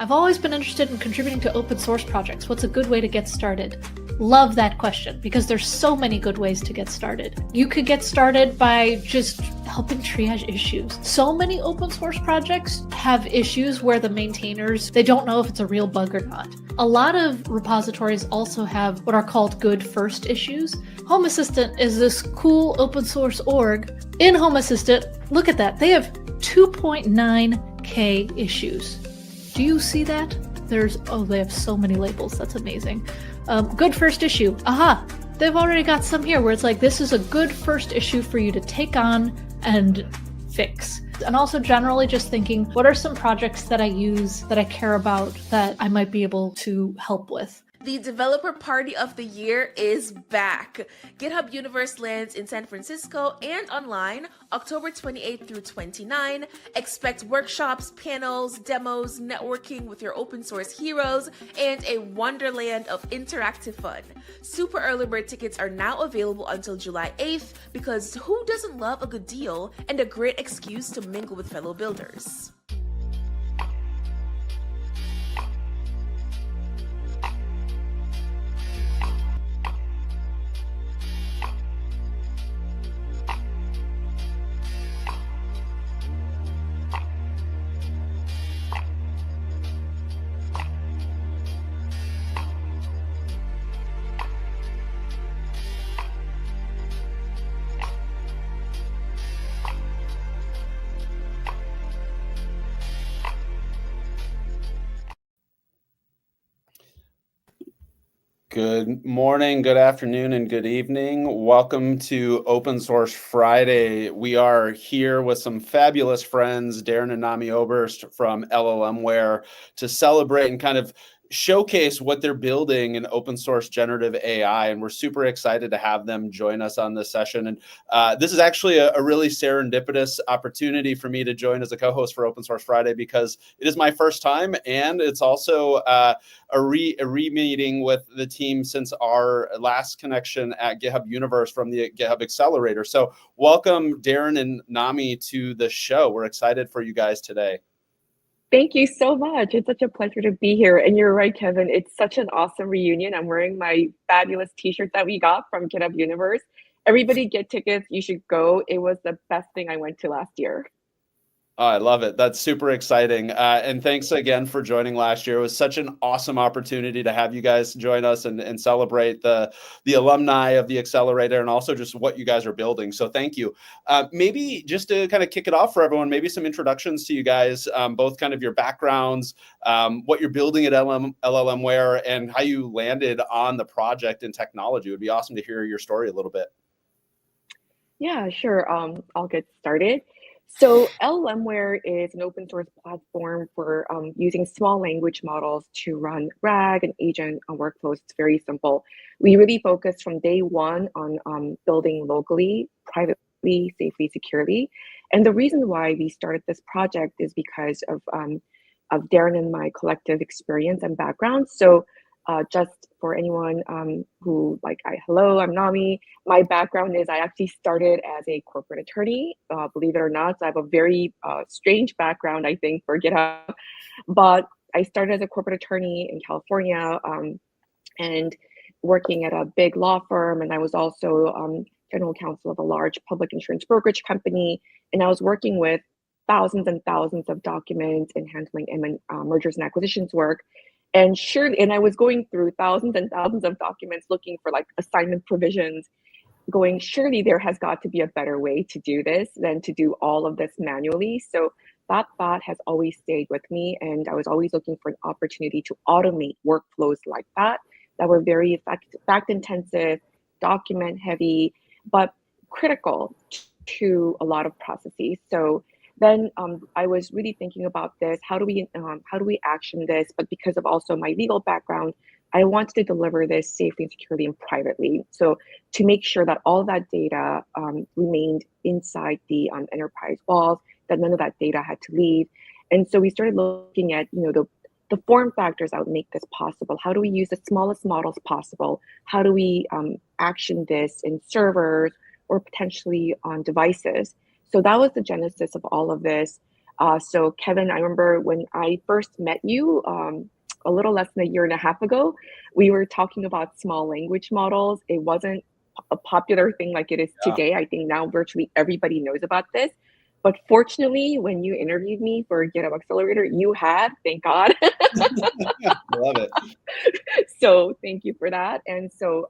I've always been interested in contributing to open source projects. What's a good way to get started? Love that question because there's so many good ways to get started. You could get started by just helping triage issues. So many open source projects have issues where the maintainers, they don't know if it's a real bug or not. A lot of repositories also have what are called good first issues. Home Assistant is this cool open source org. In Home Assistant, look at that, they have 2.9K issues. Do you see that? They have so many labels. That's amazing. Good first issue. Aha! They've already got some here where it's like, this is a good first issue for you to take on and fix. And also generally just thinking, what are some projects that I use, that I care about, that I might be able to help with? The Developer Party of the Year is back. GitHub Universe lands in San Francisco and online October 28th through 29. Expect workshops, panels, demos, networking with your open source heroes, and a wonderland of interactive fun. Super early bird tickets are now available until July 8th because who doesn't love a good deal and a great excuse to mingle with fellow builders? Good morning, good afternoon, and good evening. Welcome to Open Source Friday. We are here with some fabulous friends, Darren and Namee Oberst from LLM-ware, to celebrate and kind of showcase what they're building in open source generative AI. And we're super excited to have them join us on this session. And this is actually a really serendipitous opportunity for me to join as a co-host for Open Source Friday because it is my first time, and it's also a re-meeting with the team since our last connection at GitHub Universe from the GitHub Accelerator. So welcome, Darren and Namee, to the show. We're excited for you guys today. Thank you so much. It's such a pleasure to be here. And you're right, Kevin. It's such an awesome reunion. I'm wearing my fabulous t-shirt that we got from GitHub Universe. Everybody get tickets. You should go. It was the best thing I went to last year. Oh, I love it. That's super exciting. And thanks again for joining last year. It was such an awesome opportunity to have you guys join us and celebrate the alumni of the Accelerator and also just what you guys are building. So thank you. Maybe just to kind of kick it off for everyone, maybe some introductions to you guys, both kind of your backgrounds, what you're building at LLM-ware, and how you landed on the project and technology. It would be awesome to hear your story a little bit. Yeah, sure. I'll get started. So LLM-ware is an open source platform for using small language models to run RAG and agent workflows. It's very simple. We really focused from day one on building locally, privately, safely, securely. And the reason why we started this project is because of Darren and my collective experience and background. So just for anyone who hello, I'm Namee. My background is I actually started as a corporate attorney, believe it or not. So I have a very strange background, I think, for GitHub. But I started as a corporate attorney in California and working at a big law firm. And I was also general counsel of a large public insurance brokerage company. And I was working with thousands and thousands of documents and handling mergers and acquisitions work. And I was going through thousands and thousands of documents looking for assignment provisions, going, surely there has got to be a better way to do this than to do all of this manually. So that thought has always stayed with me. And I was always looking for an opportunity to automate workflows like that were very fact intensive, document heavy, but critical to a lot of processes. So then I was really thinking about this. How do we action this? But because of also my legal background, I wanted to deliver this safely and securely and privately. So to make sure that all that data remained inside the enterprise walls, that none of that data had to leave. And so we started looking at the the form factors that would make this possible. How do we use the smallest models possible? How do we action this in servers or potentially on devices? So that was the genesis of all of this. So Kevin, I remember when I first met you a little less than a year and a half ago, we were talking about small language models. It wasn't a popular thing like it is today. I think now virtually everybody knows about this. But fortunately, when you interviewed me for GitHub Accelerator, you had, thank God. Love it. So thank you for that. And so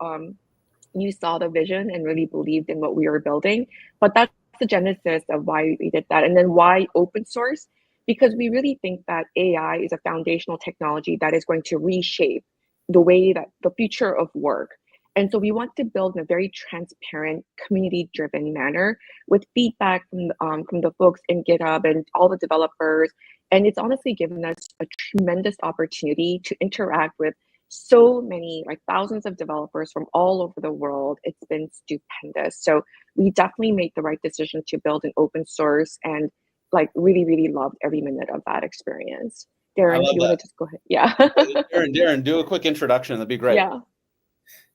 you saw the vision and really believed in what we were building. But that's the genesis of why we did that. And then why open source? Because we really think that AI is a foundational technology that is going to reshape the way that the future of work. And so we want to build in a very transparent, community-driven manner with feedback from the folks in GitHub and all the developers. And it's honestly given us a tremendous opportunity to interact with so many, like thousands of developers from all over the world. It's been stupendous. So we definitely made the right decision to build an open source and like really, really loved every minute of that experience. Darren, you want to just go ahead? Yeah. Darren, do a quick introduction. That'd be great. Yeah.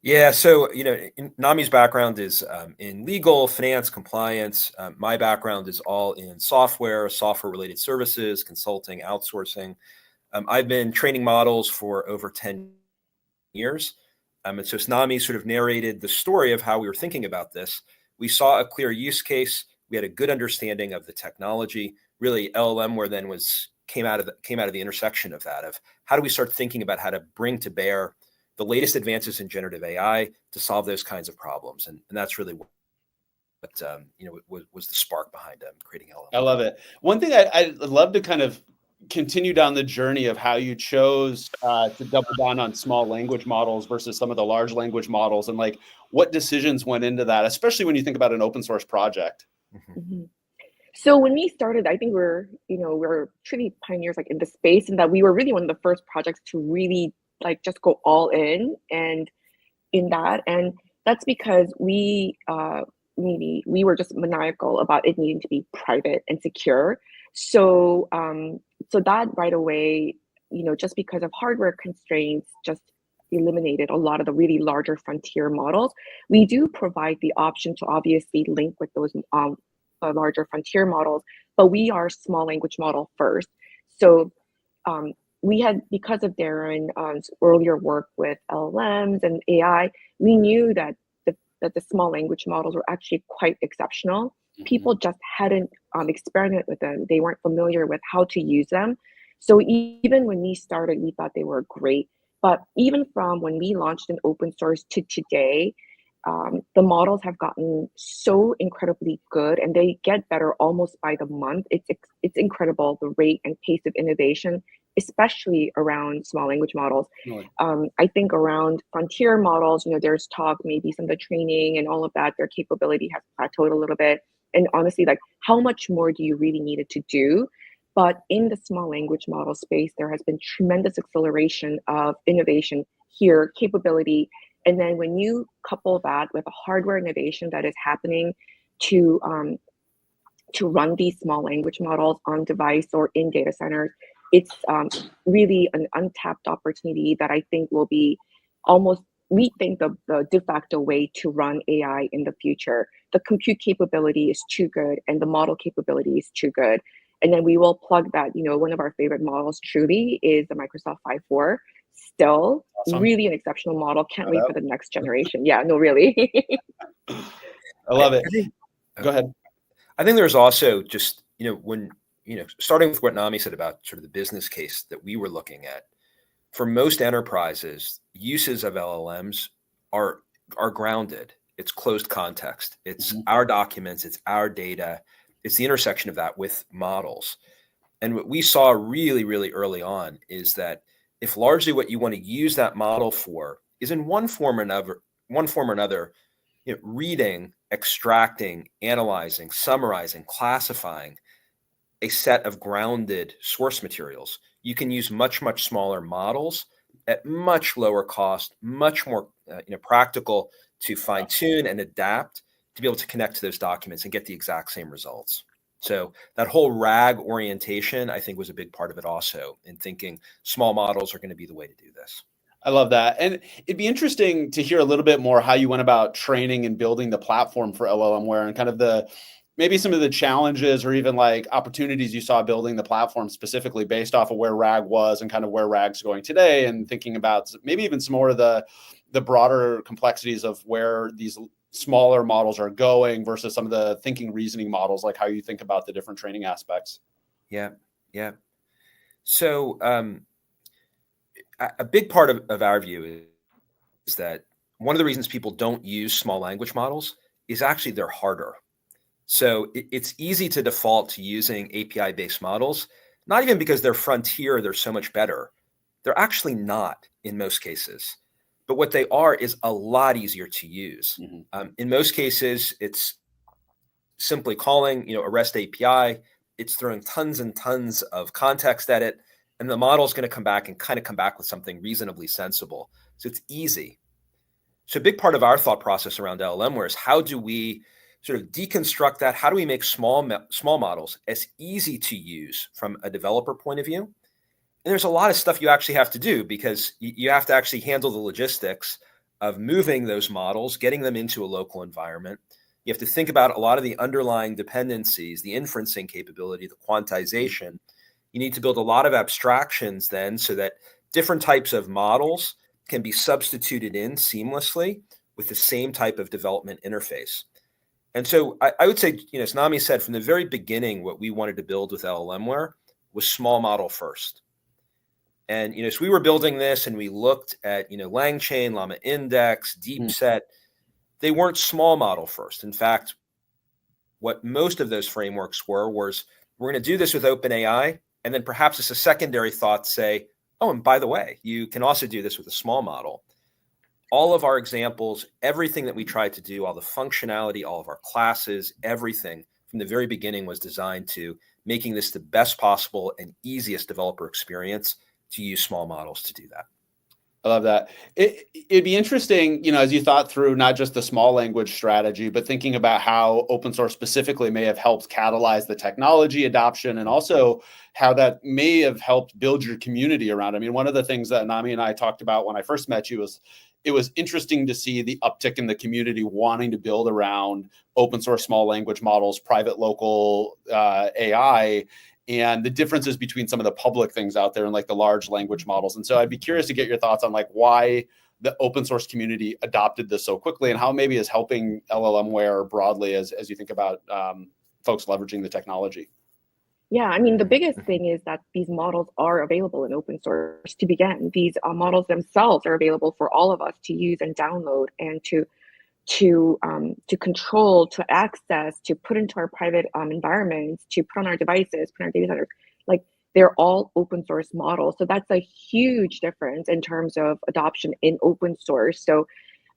Yeah, so Namee's background is in legal, finance, compliance. My background is all in software-related services, consulting, outsourcing. I've been training models for over 10 years. And so Namee sort of narrated the story of how we were thinking about this. We saw a clear use case. We had a good understanding of the technology. Really, Llmware then came out of the intersection of that, of how do we start thinking about how to bring to bear the latest advances in generative AI to solve those kinds of problems. And that's really what was the spark behind creating Llmware. I love it. One thing I'd love to kind of continue down the journey of how you chose to double down on small language models versus some of the large language models, and like what decisions went into that, especially when you think about an open source project. Mm-hmm. So when we started, I think we're truly pioneers like in the space, and that we were really one of the first projects to really like just go all in and in that. And that's because we were just maniacal about it needing to be private and secure. So so that right away, just because of hardware constraints, just eliminated a lot of the really larger frontier models. We do provide the option to obviously link with those larger frontier models, but we are small language model first. So we had, because of Darren's earlier work with LLMs and AI, we knew that the small language models were actually quite exceptional. Mm-hmm. People just hadn't experimented with them. They weren't familiar with how to use them. So even when we started, we thought they were great. But even from when we launched an open source to today, the models have gotten so incredibly good, and they get better almost by the month. It's incredible, the rate and pace of innovation, especially around small language models. Really? I think around frontier models, there's talk, maybe some of the training and all of that, their capability has plateaued a little bit. And honestly, like how much more do you really need it to do? But in the small language model space, there has been tremendous acceleration of innovation here, capability. And then when you couple that with a hardware innovation that is happening to run these small language models on device or in data centers, it's really an untapped opportunity that I think will be we think the de facto way to run AI in the future. The compute capability is too good and the model capability is too good. And then we will plug that, one of our favorite models truly is the Microsoft 5.4. Still, awesome. Really an exceptional model. Can't wait for the next generation. Yeah, no, really. I love it. Go ahead. I think there's also just, starting with what Namee said about sort of the business case that we were looking at. For most enterprises, uses of LLMs are grounded. It's closed context. It's our documents. It's our data. It's the intersection of that with models. And what we saw really, really early on is that if largely what you want to use that model for is in one form or another, reading, extracting, analyzing, summarizing, classifying a set of grounded source materials, you can use much, much smaller models at much lower cost, much more practical to fine tune and adapt to be able to connect to those documents and get the exact same results. So that whole RAG orientation, I think, was a big part of it also, in thinking small models are going to be the way to do this. I love that. And it'd be interesting to hear a little bit more how you went about training and building the platform for LLMware, and kind of maybe some of the challenges or even like opportunities you saw building the platform specifically based off of where RAG was and kind of where RAG's going today, and thinking about maybe even some more of the broader complexities of where these smaller models are going versus some of the thinking reasoning models, like how you think about the different training aspects. Yeah. So a big part of our view is that one of the reasons people don't use small language models is actually they're harder. So it's easy to default to using API-based models, not even because they're frontier, they're so much better. They're actually not in most cases. But what they are is a lot easier to use. In most cases, it's simply calling, a REST API. It's throwing tons and tons of context at it, and the model is going to come back with something reasonably sensible. So it's easy. So a big part of our thought process around LLMware is how do we sort of deconstruct that? How do we make small models as easy to use from a developer point of view? And there's a lot of stuff you actually have to do, because you have to actually handle the logistics of moving those models, getting them into a local environment. You have to think about a lot of the underlying dependencies, the inferencing capability, the quantization. You need to build a lot of abstractions then so that different types of models can be substituted in seamlessly with the same type of development interface. And so I would say, as Namee said, from the very beginning, what we wanted to build with LLMware was small model first. And, so we were building this and we looked at, LangChain, Llama Index, DeepSet. They weren't small model first. In fact, what most of those frameworks was, we're going to do this with OpenAI, and then perhaps as a secondary thought say, oh, and by the way, you can also do this with a small model. All of our examples, everything that we tried to do, all the functionality, all of our classes, everything from the very beginning was designed to making this the best possible and easiest developer experience to use small models to do that. I love that. It'd be interesting, as you thought through not just the small language strategy, but thinking about how open source specifically may have helped catalyze the technology adoption, and also how that may have helped build your community around. I mean, one of the things that Namee and I talked about when I first met you was it was interesting to see the uptick in the community wanting to build around open source small language models, private local AI, and the differences between some of the public things out there and like the large language models. And so I'd be curious to get your thoughts on like why the open source community adopted this so quickly, and how maybe is helping LLMware broadly as you think about folks leveraging the technology. Yeah, I mean, the biggest thing is that these models are available in open source to begin. These models themselves are available for all of us to use and download and to control, to access, to put into our private environments, to put on our devices, put on our data centers. Like, they're all open source models. So that's a huge difference in terms of adoption in open source. So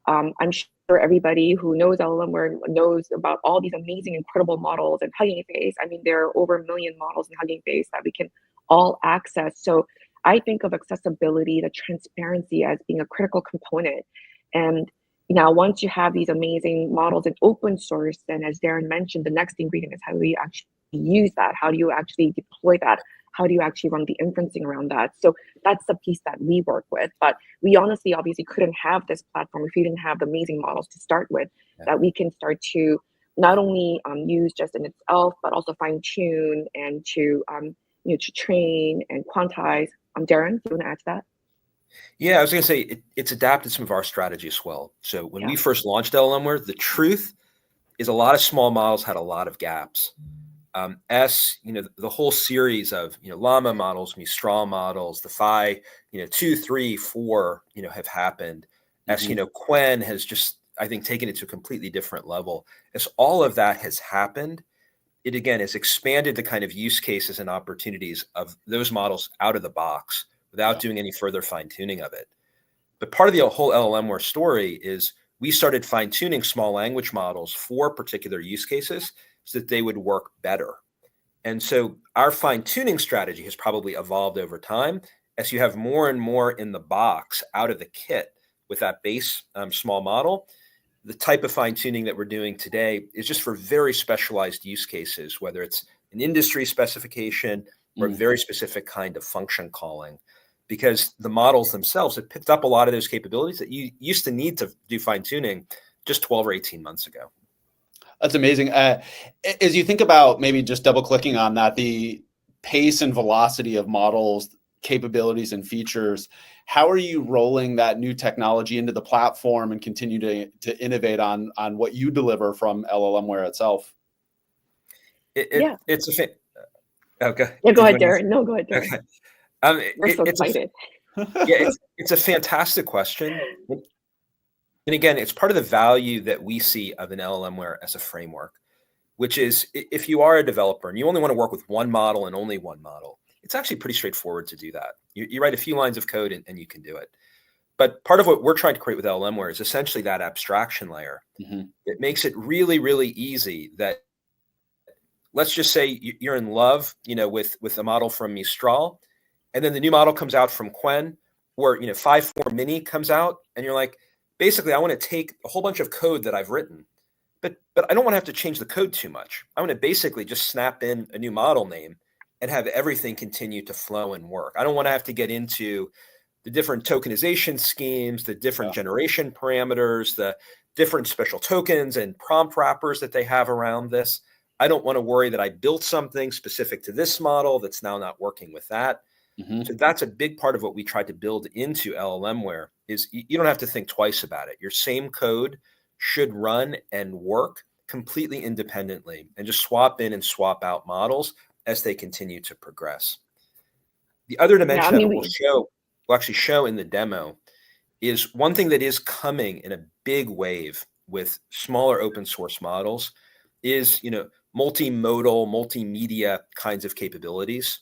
I'm sure everybody who knows LLMware knows about all these amazing, incredible models and Hugging Face. I mean, there are over 1 million models in Hugging Face that we can all access. So I think of accessibility, the transparency as being a critical component. And now, once you have these amazing models in open source, then as Darren mentioned, the next ingredient is how do we actually use that? How do you actually deploy that? How do you actually run the inferencing around that? So that's the piece that we work with. But we honestly, obviously, couldn't have this platform if we didn't have the amazing models to start with, that we can start to not only use just in itself, but also fine tune and to to train and quantize. Darren, do you want to add to that? Yeah, I was going to say it's adapted some of our strategy as well. So when we first launched LLMware, the truth is a lot of small models had a lot of gaps. The whole series of Llama models, Mistral models, the Phi 2, 3, 4 have happened. Quen has just, I think, taken it to a completely different level. As all of that has happened, it again has expanded the kind of use cases and opportunities of those models out of the box without doing any further fine tuning of it. But part of the whole LLMware story is we started fine tuning small language models for particular use cases so that they would work better. And so our fine tuning strategy has probably evolved over time as you have more and more in the box out of the kit with that base small model. The type of fine tuning that we're doing today is just for very specialized use cases, whether it's an industry specification or a very specific kind of function calling, because the models themselves have picked up a lot of those capabilities that you used to need to do fine tuning just 12 or 18 months ago. That's amazing. As you think about maybe just double clicking on that, the pace and velocity of models, capabilities and features, how are you rolling that new technology into the platform and continue to innovate on what you deliver from LLMware itself? It's a okay. Yeah, go ahead, Darren. No, go ahead, Darren. Okay. We're so excited. It's a fantastic question. And again, it's part of the value that we see of an LLMware as a framework, which is if you are a developer and you only want to work with one model and only one model, it's actually pretty straightforward to do that. You write a few lines of code and you can do it. But part of what we're trying to create with LLMware is essentially that abstraction layer. It makes it really, really easy that, let's just say you're in love, with a model from Mistral, and then the new model comes out from Qwen, or 5.4 Mini comes out, and you're like, basically, I want to take a whole bunch of code that I've written, but I don't want to have to change the code too much. I want to basically just snap in a new model name and have everything continue to flow and work. I don't want to have to get into the different tokenization schemes, the different generation parameters, the different special tokens and prompt wrappers that they have around this. I don't want to worry that I built something specific to this model that's now not working with that. So that's a big part of what we tried to build into LLMware is you don't have to think twice about it. Your same code should run and work completely independently and just swap in and swap out models as they continue to progress. The other dimension that we'll actually show in the demo is one thing that is coming in a big wave with smaller open source models is, multimodal, multimedia kinds of capabilities.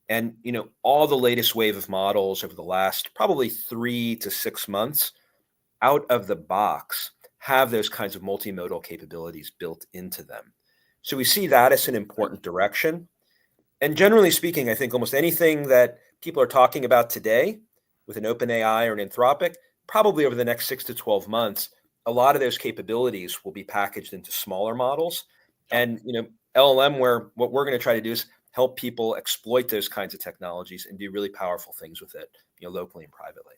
And, all the latest wave of models over the last probably 3 to 6 months out of the box have those kinds of multimodal capabilities built into them. So we see that as an important direction. And generally speaking, I think almost anything that people are talking about today with an OpenAI or an Anthropic, probably over the next 6 to 12 months, a lot of those capabilities will be packaged into smaller models. And, LLMware, what we're going to try to do is help people exploit those kinds of technologies and do really powerful things with it, locally and privately.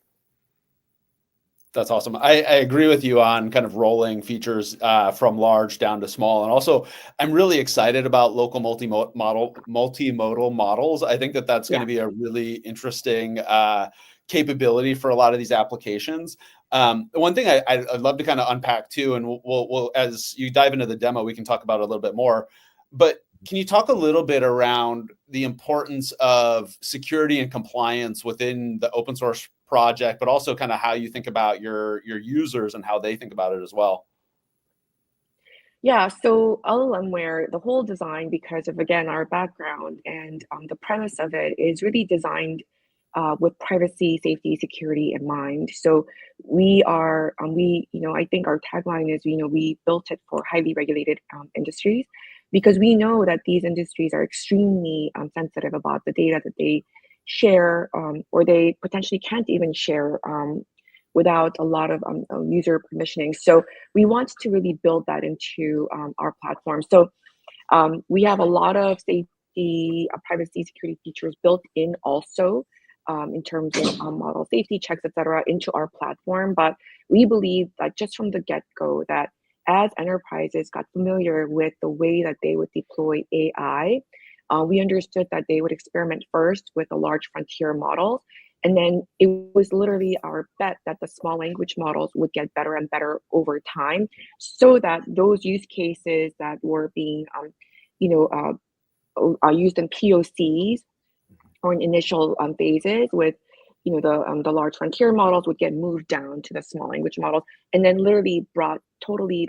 That's awesome. I agree with you on kind of rolling features from large down to small. And also, I'm really excited about local multimodal models. I think that's going to be a really interesting capability for a lot of these applications. One thing I'd love to kind of unpack too, and we'll as you dive into the demo, we can talk about it a little bit more. But can you talk a little bit around the importance of security and compliance within the open source project, but also kind of how you think about your users and how they think about it as well? Yeah, so LLMware, the whole design, because of, again, our background and the premise of it is really designed with privacy, safety, security in mind. So we are, I think our tagline is, we built it for highly regulated industries, because we know that these industries are extremely sensitive about the data that they share, or they potentially can't even share without a lot of user permissioning. So we want to really build that into our platform. So we have a lot of safety, privacy, security features built in also in terms of model safety checks, et cetera, into our platform. But we believe that just from the get-go that as enterprises got familiar with the way that they would deploy AI, we understood that they would experiment first with the large frontier models. And then it was literally our bet that the small language models would get better and better over time, so that those use cases that were being, used in POCs or in initial phases with, the large frontier models would get moved down to the small language models, and then literally brought totally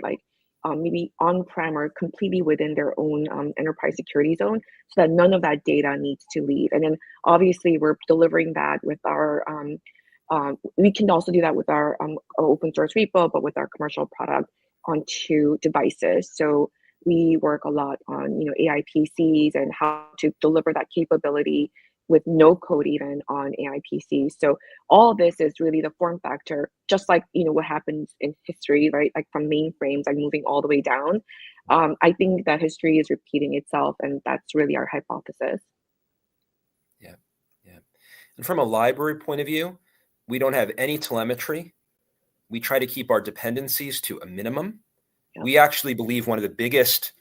maybe on-prem or completely within their own enterprise security zone, so that none of that data needs to leave. And then obviously we're delivering that with our, we can also do that with our open source repo, but with our commercial product onto devices. So we work a lot on, AI PCs and how to deliver that capability with no code even on AI PCs. So all this is really the form factor, just like what happens in history, right? Like from mainframes, like moving all the way down. I think that history is repeating itself, and that's really our hypothesis. Yeah, yeah. And from a library point of view, we don't have any telemetry. We try to keep our dependencies to a minimum. Yep. We actually believe one of the biggest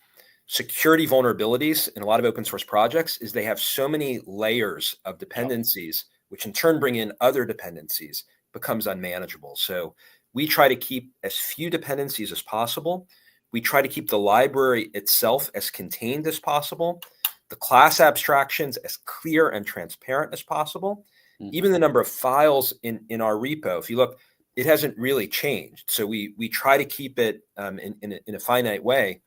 security vulnerabilities in a lot of open source projects is they have so many layers of dependencies, which in turn bring in other dependencies, becomes unmanageable. So we try to keep as few dependencies as possible. We try to keep the library itself as contained as possible, the class abstractions as clear and transparent as possible. Even the number of files in our repo, if you look, it hasn't really changed. So we try to keep it in a finite way.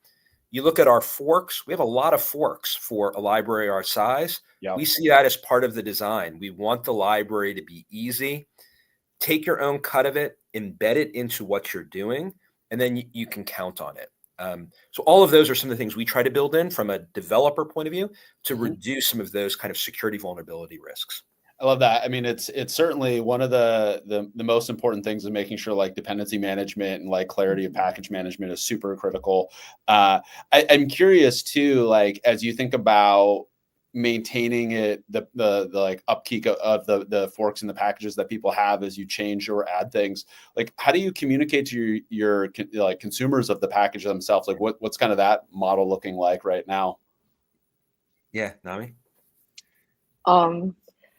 You look at our forks, we have a lot of forks for a library our size. Yep. We see that as part of the design. We want the library to be easy. Take your own cut of it, embed it into what you're doing, and then you can count on it. So all of those are some of the things we try to build in from a developer point of view to reduce some of those kind of security vulnerability risks. I love that. I mean, it's certainly one of the most important things is making sure like dependency management and like clarity of package management is super critical. I'm curious too, like as you think about maintaining it, the like upkeep of the forks and the packages that people have as you change or add things, like how do you communicate to your like consumers of the package themselves? Like what's kind of that model looking like right now? Yeah, Namee?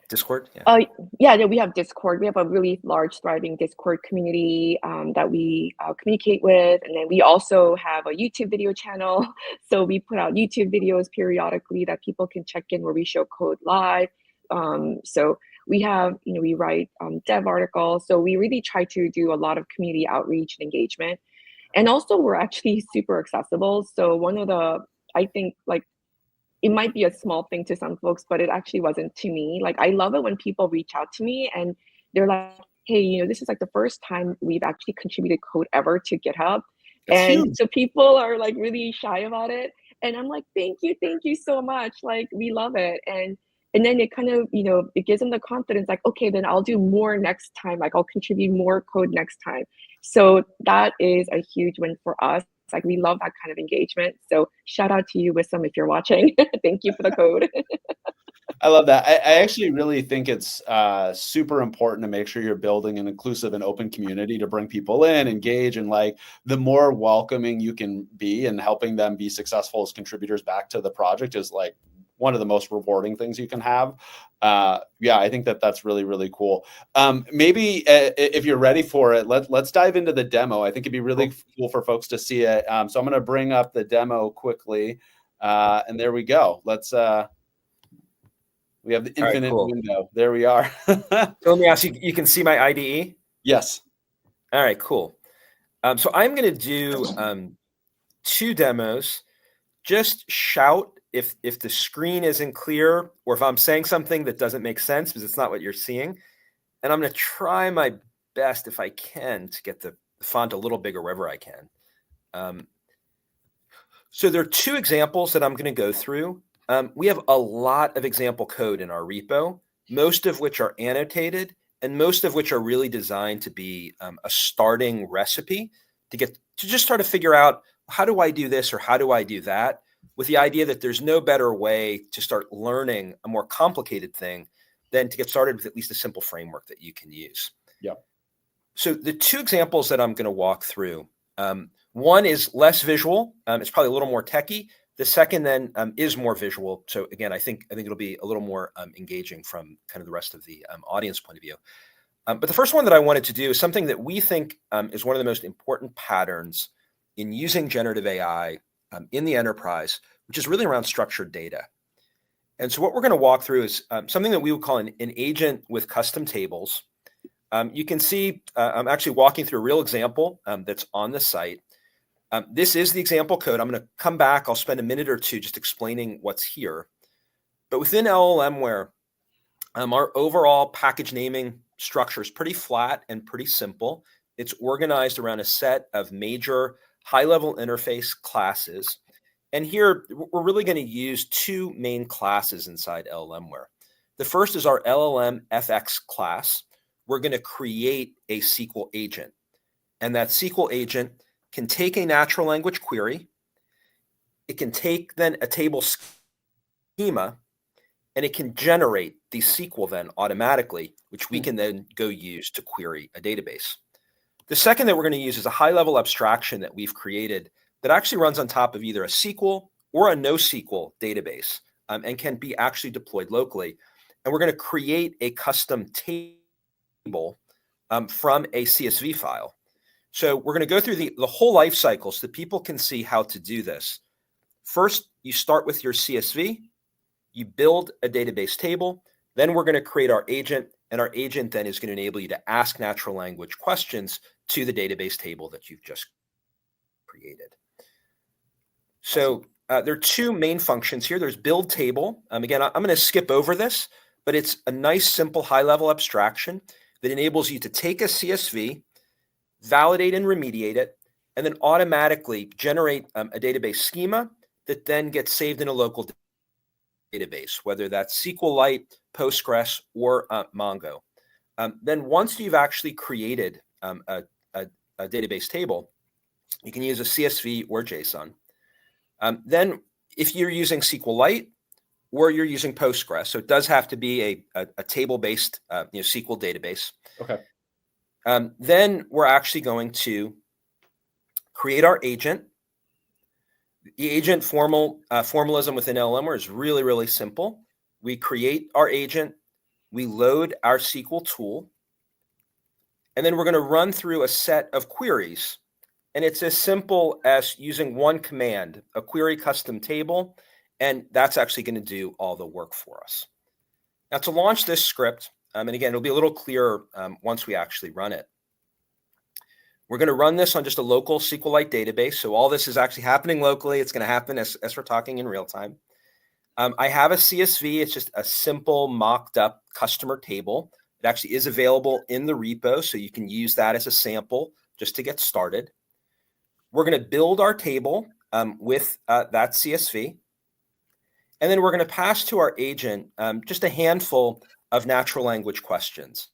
Discord? Yeah, we have Discord. We have a really large, thriving Discord community that we communicate with. And then we also have a YouTube video channel. So we put out YouTube videos periodically that people can check in where we show code live. So we have, we write dev articles. So we really try to do a lot of community outreach and engagement. And also we're actually super accessible. So one of I think like, it might be a small thing to some folks, but it actually wasn't to me. Like, I love it when people reach out to me and they're like, hey, this is like the first time we've actually contributed code ever to GitHub. That's and huge. So people are like really shy about it. And I'm like, thank you so much. Like, we love it. And then it kind of, it gives them the confidence, like, okay, then I'll do more next time. Like, I'll contribute more code next time. So that is a huge win for us. Like, we love that kind of engagement. So shout out to you, Wissam, if you're watching. Thank you for the code. I love that. I actually really think it's super important to make sure you're building an inclusive and open community to bring people in, engage, and like the more welcoming you can be and helping them be successful as contributors back to the project is like one of the most rewarding things you can have. Yeah, I think that's really, really cool. Maybe if you're ready for it, let's dive into the demo. I think it'd be really cool for folks to see it. So I'm going to bring up the demo quickly. And there we go. We have the infinite window. There we are. So let me ask you, you can see my IDE? Yes. All right, cool. So I'm going to do 2 demos. Just shout if the screen isn't clear or if I'm saying something that doesn't make sense because it's not what you're seeing. And I'm going to try my best, if I can, to get the font a little bigger wherever I can. So there are 2 examples that I'm going to go through. We have a lot of example code in our repo, most of which are annotated and most of which are really designed to be a starting recipe to just start to figure out, how do I do this or how do I do that, with the idea that there's no better way to start learning a more complicated thing than to get started with at least a simple framework that you can use. Yep. So the 2 examples that I'm going to walk through, one is less visual. It's probably a little more techie. The second then is more visual. So again, I think it'll be a little more engaging from kind of the rest of the audience point of view. But the first one that I wanted to do is something that we think is one of the most important patterns in using generative AI in the enterprise, which is really around structured data. And so what we're going to walk through is something that we would call an agent with custom tables. You can see I'm actually walking through a real example that's on the site. This is the example code. I'm going to come back. I'll spend a minute or 2 just explaining what's here. But within LLMware, our overall package naming structure is pretty flat and pretty simple. It's organized around a set of major high-level interface classes. And here, we're really going to use 2 main classes inside LLMware. The first is our LLM-FX class. We're going to create a SQL agent. And that SQL agent can take a natural language query it can take then a table schema and it can generate the SQL then automatically, which we can then go use to query a database. The second that we're going to use is a high-level abstraction that we've created that actually runs on top of either a SQL or a NoSQL database and can be actually deployed locally. And we're going to create a custom table from a CSV file. So we're going to go through the whole life cycle so that people can see how to do this. First, you start with your CSV, you build a database table, then we're going to create our agent, and our agent then is going to enable you to ask natural language questions to the database table that you've just created. So there are two main functions here. There's build table. Again, I'm going to skip over this, but it's a nice, simple, high-level abstraction that enables you to take a CSV, validate and remediate it, and then automatically generate a database schema that then gets saved in a local database, whether that's SQLite, Postgres, or Mongo. Then once you've actually created a database table, you can use a CSV or JSON. Then if you're using SQLite or you're using Postgres, so it does have to be a table-based SQL database. Okay. Then we're actually going to create our agent. The agent formalism within LLMware is really, really simple. We create our agent, we load our SQL tool, and then we're going to run through a set of queries. And it's as simple as using one command, a query custom table, and that's actually going to do all the work for us. Now to launch this script, and again, it'll be a little clearer once we actually run it. We're going to run this on just a local SQLite database. So all this is actually happening locally. It's going to happen as we're talking in real time. I have a CSV. It's just a simple mocked up customer table. It actually is available in the repo, so you can use that as a sample just to get started. We're going to build our table with that CSV. And then we're going to pass to our agent just a handful of natural language questions.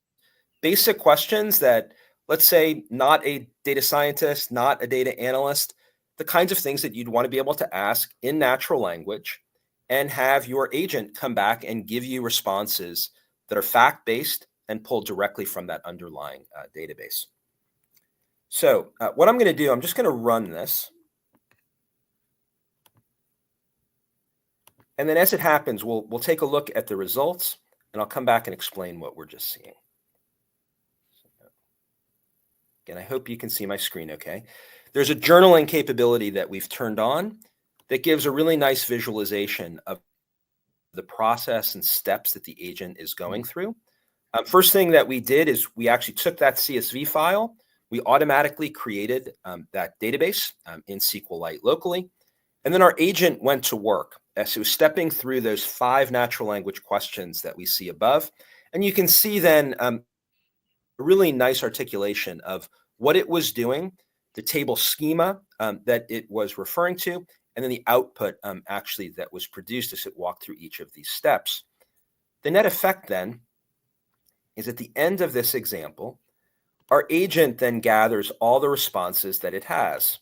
Basic questions that, let's say, not a data scientist, not a data analyst, the kinds of things that you'd want to be able to ask in natural language and have your agent come back and give you responses that are fact-based and pulled directly from that underlying database. So what I'm going to do, I'm just going to run this. And then as it happens, we'll take a look at the results, and I'll come back and explain what we're just seeing. Again, I hope you can see my screen okay. There's a journaling capability that we've turned on that gives a really nice visualization of the process and steps that the agent is going through. First thing that we did is we actually took that CSV file. We automatically created that database in SQLite locally. And then our agent went to work as it was stepping through those 5 natural language questions that we see above. And you can see then a really nice articulation of what it was doing, the table schema that it was referring to, and then the output actually that was produced as it walked through each of these steps. The net effect then is at the end of this example, our agent then gathers all the responses that it has.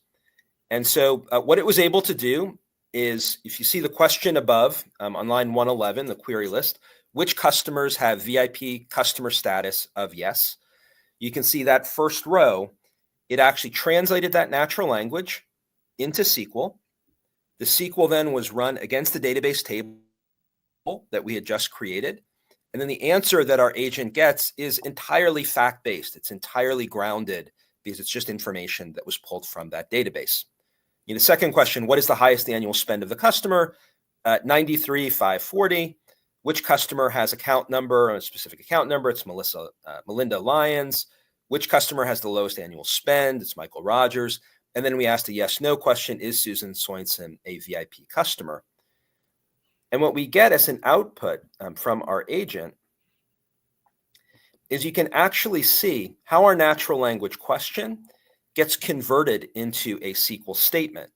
And so what it was able to do is, if you see the question above on line 111, the query list, which customers have VIP customer status of yes, you can see that first row, it actually translated that natural language into SQL. The SQL then was run against the database table that we had just created. And then the answer that our agent gets is entirely fact-based. It's entirely grounded because it's just information that was pulled from that database. The second question, what is the highest annual spend of the customer? 93,540. Which customer has account number, a specific account number? It's Melinda Lyons. Which customer has the lowest annual spend? It's Michael Rogers. And then we asked a yes/no question, is Susan Sorensen a VIP customer? And what we get as an output from our agent is you can actually see how our natural language question gets converted into a SQL statement.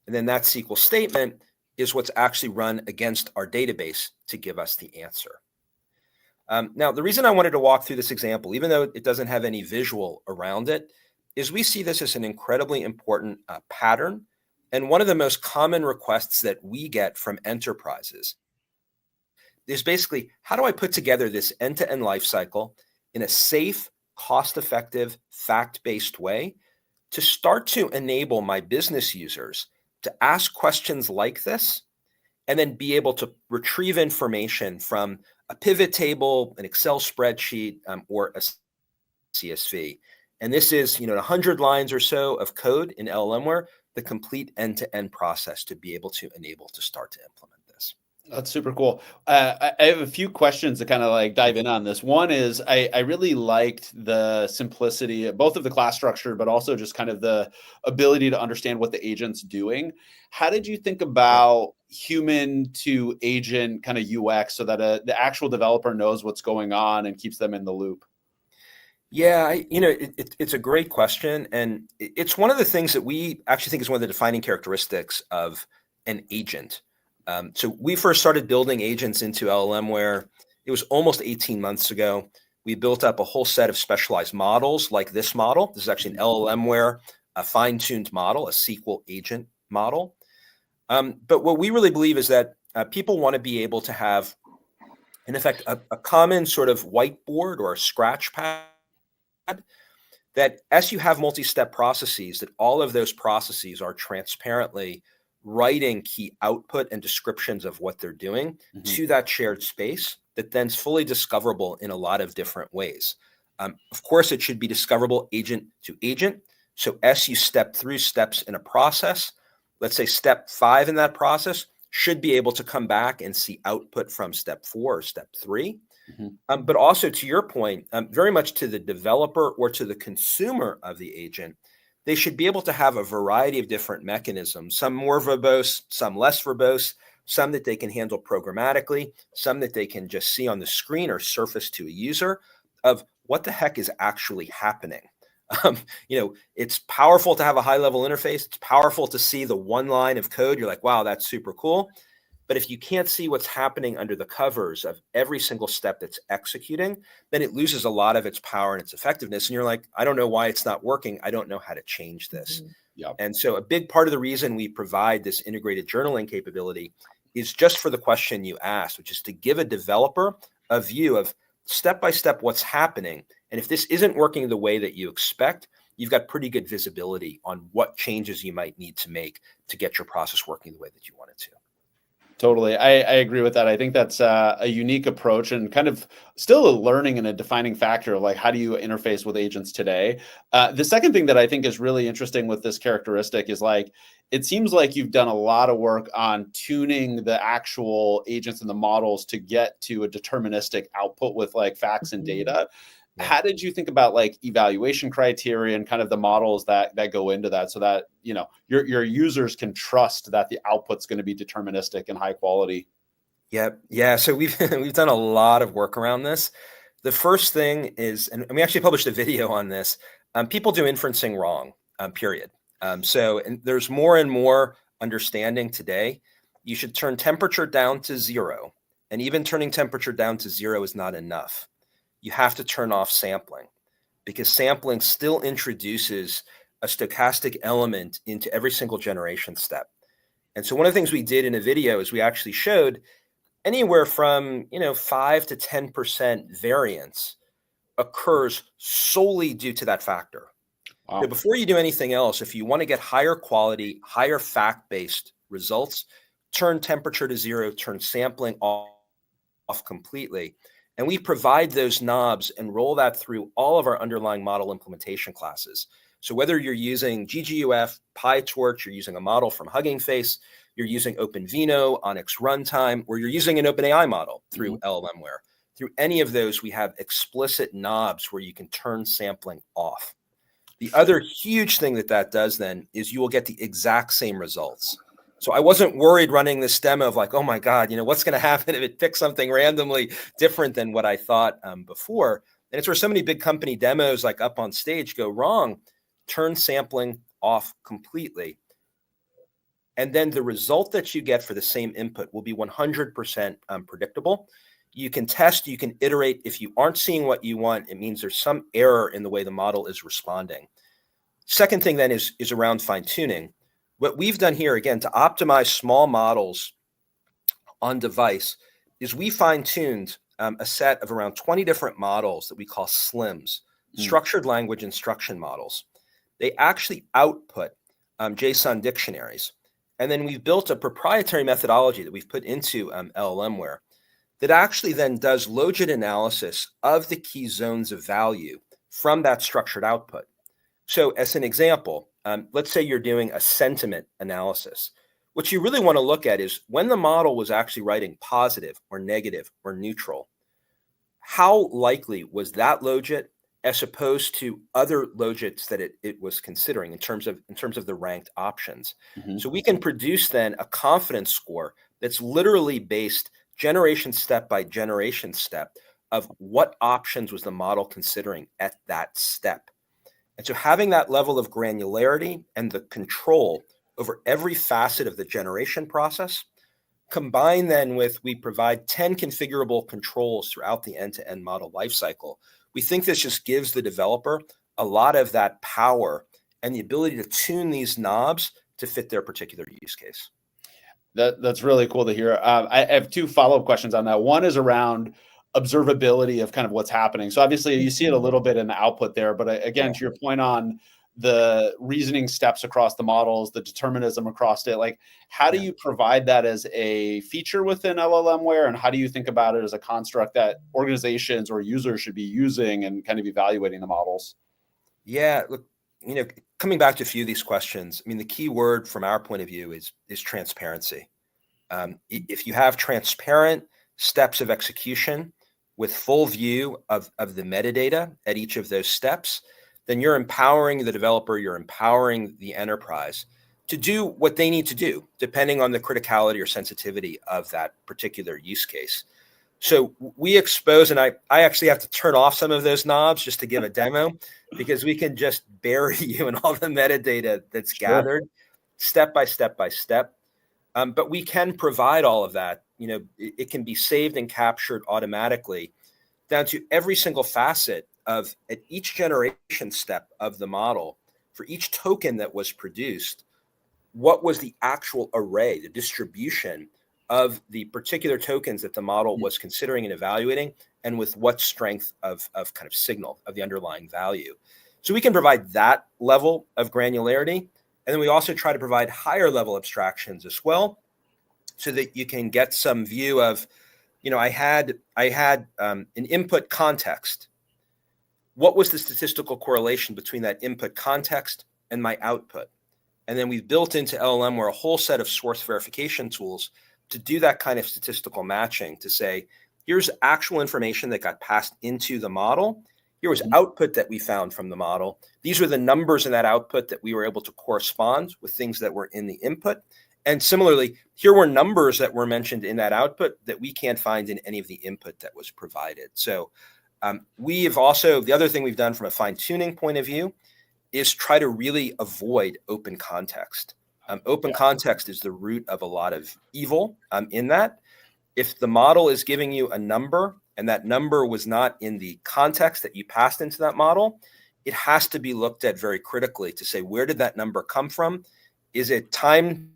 And then that SQL statement is what's actually run against our database to give us the answer. Now, the reason I wanted to walk through this example, even though it doesn't have any visual around it, is we see this as an incredibly important pattern And one of the most common requests that we get from enterprises is basically, how do I put together this end-to-end life cycle in a safe, cost-effective, fact-based way to start to enable my business users to ask questions like this and then be able to retrieve information from a pivot table, an Excel spreadsheet, or a CSV. And this is, 100 lines or so of code in LLMware, the complete end-to-end process to be able to enable to start to implement this. That's super cool. I have a few questions to kind of like dive in on this. One is I really liked the simplicity, both of the class structure, but also just kind of the ability to understand what the agent's doing. How did you think about human to agent kind of UX so that the actual developer knows what's going on and keeps them in the loop? Yeah, it's a great question. And it's one of the things that we actually think is one of the defining characteristics of an agent. So we first started building agents into LLMware. It was almost 18 months ago. We built up a whole set of specialized models like this model. This is actually an LLMware, a fine-tuned model, a SQL agent model. But what we really believe is that people want to be able to have, in effect, a common sort of whiteboard or a scratch pad that as you have multi-step processes, that all of those processes are transparently writing key output and descriptions of what they're doing to that shared space that then is fully discoverable in a lot of different ways. Of course, it should be discoverable agent to agent. So as you step through steps in a process, let's say step 5 in that process should be able to come back and see output from step 4 or step 3. But also to your point, very much to the developer or to the consumer of the agent, they should be able to have a variety of different mechanisms, some more verbose, some less verbose, some that they can handle programmatically, some that they can just see on the screen or surface to a user of what the heck is actually happening. It's powerful to have a high-level interface. It's powerful to see the one line of code. You're like, wow, that's super cool. But if you can't see what's happening under the covers of every single step that's executing, then it loses a lot of its power and its effectiveness. And you're like, I don't know why it's not working. I don't know how to change this. Yep. And so a big part of the reason we provide this integrated journaling capability is just for the question you asked, which is to give a developer a view of step by step what's happening. And if this isn't working the way that you expect, you've got pretty good visibility on what changes you might need to make to get your process working the way that you want it to. Totally. I agree with that. I think that's a unique approach and kind of still a learning and a defining factor of like, how do you interface with agents today? The second thing that I think is really interesting with this characteristic is like, it seems like you've done a lot of work on tuning the actual agents and the models to get to a deterministic output with like facts and data. Yeah. How did you think about like evaluation criteria and kind of the models that go into that so that, your users can trust that the output's going to be deterministic and high quality? Yeah. So we've done a lot of work around this. The first thing is, and we actually published a video on this, people do inferencing wrong, period. And there's more and more understanding today. You should turn temperature down to 0. And even turning temperature down to 0 is not enough. You have to turn off sampling because sampling still introduces a stochastic element into every single generation step. And so one of the things we did in a video is we actually showed anywhere from 5 to 10% variance occurs solely due to that factor. Wow. So before you do anything else, if you want to get higher quality, higher fact-based results, turn temperature to 0, turn sampling off completely. And we provide those knobs and roll that through all of our underlying model implementation classes. So whether you're using GGUF, PyTorch, you're using a model from Hugging Face, you're using OpenVINO, Onyx Runtime, or you're using an OpenAI model through LLMware. Through any of those, we have explicit knobs where you can turn sampling off. The other huge thing that does then is you will get the exact same results. So I wasn't worried running this demo of like, oh my God, what's going to happen if it picks something randomly different than what I thought before. And it's where so many big company demos like up on stage go wrong. Turn sampling off completely. And then the result that you get for the same input will be 100% predictable. You can test, you can iterate. If you aren't seeing what you want, it means there's some error in the way the model is responding. Second thing then is around fine tuning. what we've done here, again, to optimize small models on device is we fine-tuned a set of around 20 different models that we call SLIMs, structured language instruction models. They actually output JSON dictionaries. And then we've built a proprietary methodology that we've put into LLMware that actually then does logit analysis of the key zones of value from that structured output. So as an example, let's say you're doing a sentiment analysis. What you really want to look at is when the model was actually writing positive or negative or neutral, how likely was that logit as opposed to other logits that it was considering in terms of the ranked options. So we can produce then a confidence score that's literally based generation step by generation step of what options was the model considering at that step. And so having that level of granularity and the control over every facet of the generation process, combined then with we provide 10 configurable controls throughout the end-to-end model lifecycle. We think this just gives the developer a lot of that power and the ability to tune these knobs to fit their particular use case. That's really cool to hear. I have two follow-up questions on that. One is around observability of kind of what's happening. So obviously you see it a little bit in the output there, but again, to your point on the reasoning steps across the models, the determinism across it, like how do you provide that as a feature within LLMware, and how do you think about it as a construct that organizations or users should be using and kind of evaluating the models? Yeah, look, coming back to a few of these questions, I mean, the key word from our point of view is transparency. If you have transparent steps of execution with full view of the metadata at each of those steps, then you're empowering the developer, you're empowering the enterprise to do what they need to do, depending on the criticality or sensitivity of that particular use case. So we expose, and I actually have to turn off some of those knobs just to give a demo, because we can just bury you in all the metadata that's gathered step by step by step. But we can provide all of that. It can be saved and captured automatically down to every single facet of at each generation step of the model. For each token that was produced, what was the actual array, the distribution of the particular tokens that the model was considering and evaluating, and with what strength of kind of signal of the underlying value. So we can provide that level of granularity. And then we also try to provide higher level abstractions as well, so that you can get some view of, I had an input context. What was the statistical correlation between that input context and my output? And then we've built into LLMware a whole set of source verification tools to do that kind of statistical matching, to say, here's actual information that got passed into the model. Here was output that we found from the model. These were the numbers in that output that we were able to correspond with things that were in the input. And similarly, here were numbers that were mentioned in that output that we can't find in any of the input that was provided. So we have also, the other thing we've done from a fine-tuning point of view is try to really avoid open context. Open context is the root of a lot of evil in that. If the model is giving you a number and that number was not in the context that you passed into that model, it has to be looked at very critically to say, where did that number come from? Is it time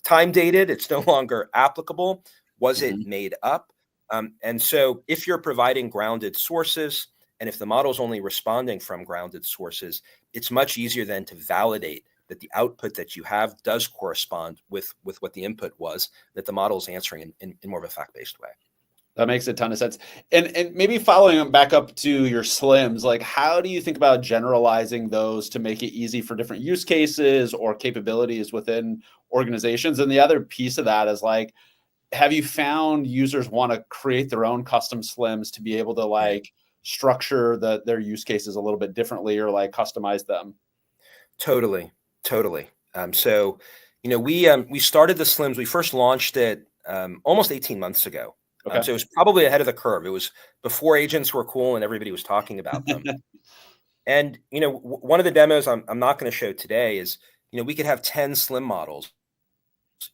dated? It's no longer applicable. Was it made up? And so if you're providing grounded sources, and if the model is only responding from grounded sources, it's much easier then to validate that the output that you have does correspond with what the input was, that the model is answering in more of a fact-based way. That makes a ton of sense. And maybe following back up to your SLIMs, like how do you think about generalizing those to make it easy for different use cases or capabilities within organizations? And the other piece of that is like, have you found users want to create their own custom SLIMs to be able to like structure their use cases a little bit differently or like customize them? Totally. So, we started the SLIMs. We first launched it almost 18 months ago. Okay. So it was probably ahead of the curve. It was before agents were cool and everybody was talking about them. And, one of the demos I'm not going to show today is, we could have 10 SLIM models,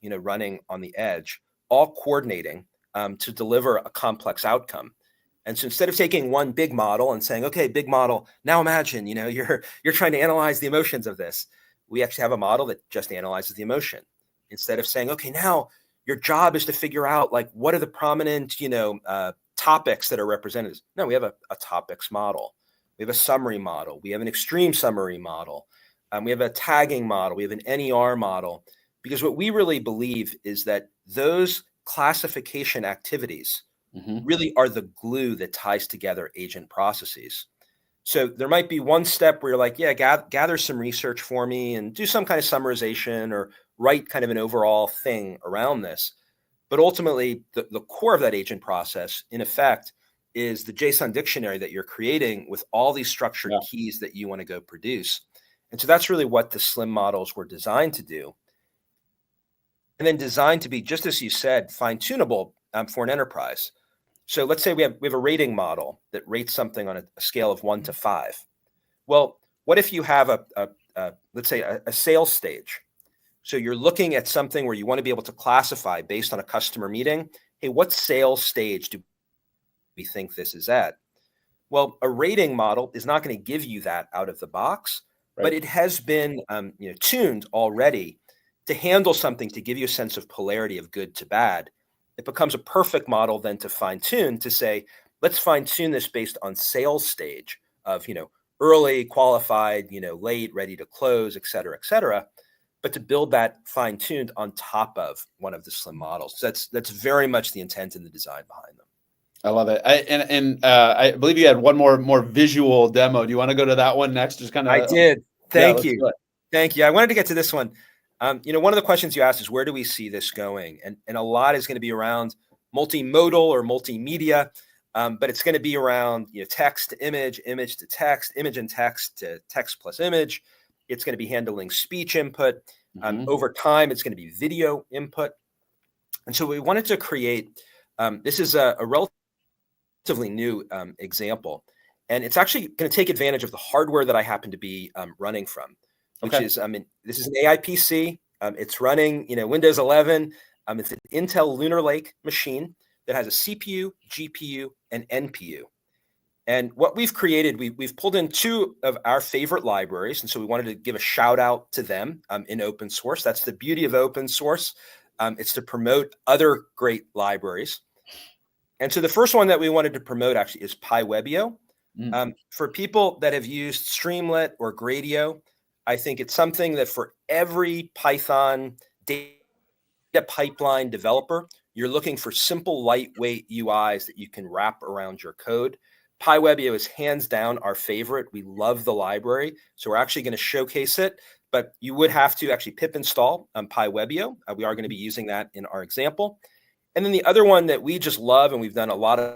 running on the edge, all coordinating to deliver a complex outcome. And so instead of taking one big model and saying, okay, big model, now imagine, you're trying to analyze the emotions of this. we actually have a model that just analyzes the emotion. Instead of saying, okay, now your job is to figure out like what are the prominent, topics that are represented. No, we have a topics model. We have a summary model. We have an extreme summary model. We have a tagging model. We have an NER model. Because what we really believe is that those classification activities really are the glue that ties together agent processes. So there might be one step where you're like, yeah, gather some research for me and do some kind of summarization or write kind of an overall thing around this. But ultimately, the core of that agent process, in effect, is the JSON dictionary that you're creating with all these structured keys that you want to go produce. And so that's really what the SLIM models were designed to do. And then designed to be, just as you said, fine-tunable for an enterprise. So let's say we have a rating model that rates something on a scale of 1 to 5. Well, what if you have let's say a sales stage? So you're looking at something where you want to be able to classify based on a customer meeting. Hey, what sales stage do we think this is at? Well, a rating model is not going to give you that out of the box, but it has been tuned already to handle something to give you a sense of polarity of good to bad. It becomes a perfect model then to fine tune to say, let's fine tune this based on sales stage of, early, qualified, late, ready to close, et cetera, but to build that fine tuned on top of one of the SLIM models. So that's very much the intent and the design behind them. I love it. I believe you had one more visual demo. Do you want to go to that one next? Just kind of. I did. Thank you. Thank you. I wanted to get to this one. One of the questions you asked is, where do we see this going? And a lot is going to be around multimodal or multimedia, but it's going to be around text to image, image to text, image and text to text plus image. It's going to be handling speech input. Over time, it's going to be video input. And so we wanted to create, this is a relatively new example, and it's actually going to take advantage of the hardware that I happen to be running from. Which is, this is an AI PC. It's running, Windows 11. It's an Intel Lunar Lake machine that has a CPU, GPU, and NPU. And what we've created, we've pulled in two of our favorite libraries. And so we wanted to give a shout out to them in open source. That's the beauty of open source. It's to promote other great libraries. And so the first one that we wanted to promote actually is PyWebio. For people that have used Streamlit or Gradio, I think it's something that for every Python data pipeline developer, you're looking for simple, lightweight UIs that you can wrap around your code. PyWebio is hands down our favorite. We love the library, so we're actually going to showcase it, but you would have to actually pip install PyWebio. We are going to be using that in our example. And then the other one that we just love and we've done a lot of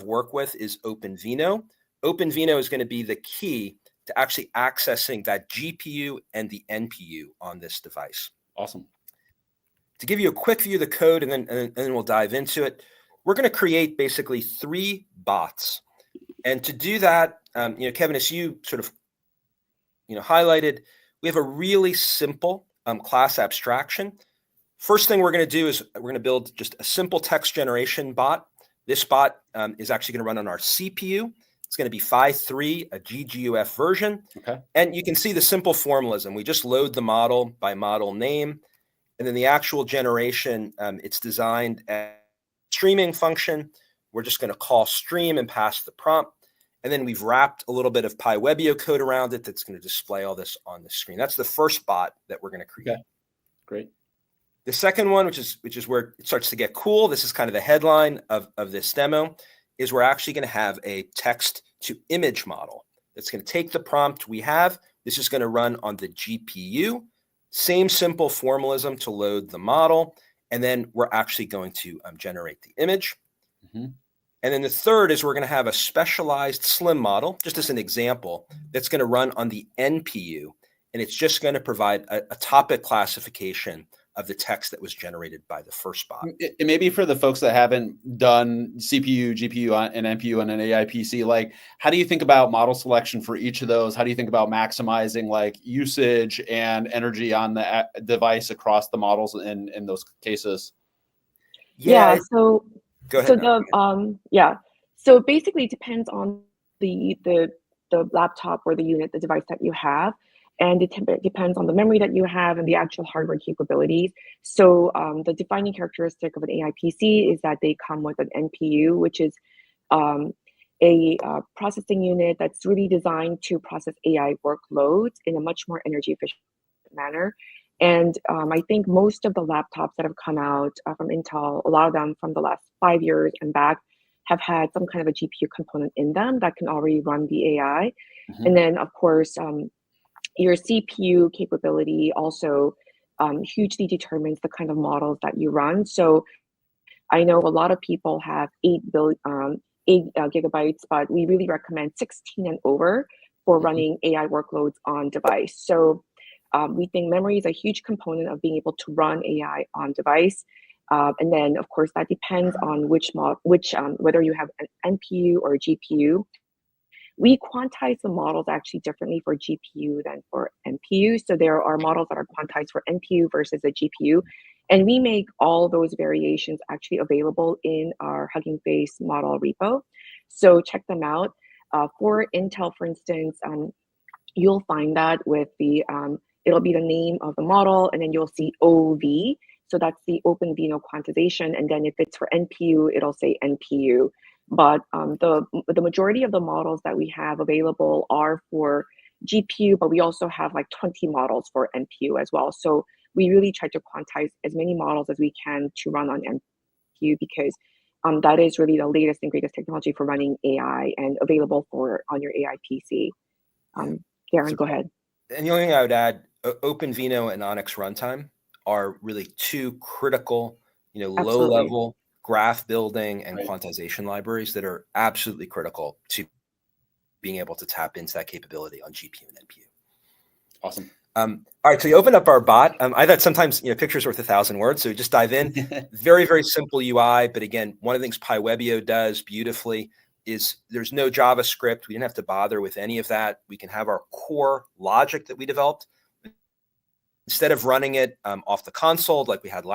work with is OpenVino. OpenVino is going to be the key to actually accessing that GPU and the NPU on this device. Awesome. To give you a quick view of the code, and then we'll dive into it, we're going to create basically 3 bots. And to do that, Kevin, as you sort of highlighted, we have a really simple class abstraction. First thing we're going to do is we're going to build just a simple text generation bot. This bot is actually going to run on our CPU. It's going to be Phi3, a GGUF version. Okay. And you can see the simple formalism. We just load the model by model name. And then the actual generation, it's designed as a streaming function. We're just going to call stream and pass the prompt. And then we've wrapped a little bit of PyWebio code around it that's going to display all this on the screen. That's the first bot that we're going to create. Okay. Great. The second one, which is where it starts to get cool, this is kind of the headline of this demo, is we're actually going to have a text to image model that's going to take the prompt we have. This is going to run on the GPU, same simple formalism to load the model. And then we're actually going to generate the image. And then the third is we're going to have a specialized SLIM model, just as an example, that's going to run on the NPU. And it's just going to provide a topic classification of the text that was generated by the first bot. And maybe for the folks that haven't done CPU, GPU, and NPU on an AI PC, like how do you think about model selection for each of those? How do you think about maximizing like usage and energy on the device across the models in those cases? Yeah. So go ahead. So basically it depends on the laptop or the unit, the device that you have. And it depends on the memory that you have and the actual hardware capabilities. So the defining characteristic of an AI PC is that they come with an NPU, which is a processing unit that's really designed to process AI workloads in a much more energy efficient manner. And I think most of the laptops that have come out from Intel, a lot of them from the last 5 years and back, have had some kind of a GPU component in them that can already run the AI. Mhm. And then, of course, your CPU capability also hugely determines the kind of models that you run. So I know a lot of people have 8 gigabytes, but we really recommend 16 and over for Mhm. running AI workloads on device. So we think memory is a huge component of being able to run AI on device. And then, of course, that depends on whether you have an NPU or a GPU. We quantize the models actually differently for GPU than for NPU. So there are models that are quantized for NPU versus a GPU. And we make all those variations actually available in our Hugging Face model repo. So check them out. For Intel, for instance, you'll find that with it'll be the name of the model, and then you'll see OV. So that's the Open Vino quantization. And then if it's for NPU, it'll say NPU. But the majority of the models that we have available are for GPU, but we also have like 20 models for NPU as well. So we really try to quantize as many models as we can to run on NPU, because that is really the latest and greatest technology for running AI and available on your AI PC. Darren, go ahead. And the only thing I would add, OpenVINO and Onyx Runtime are really two critical, Absolutely. low-level graph building and Right. quantization libraries that are absolutely critical to being able to tap into that capability on GPU and NPU. Awesome. All right, so you open up our bot. I thought sometimes pictures worth 1,000 words, so we just dive in. Very, very simple UI, but again, one of the things PyWebio does beautifully is there's no JavaScript. We didn't have to bother with any of that. We can have our core logic that we developed. Instead of running it off the console like we had in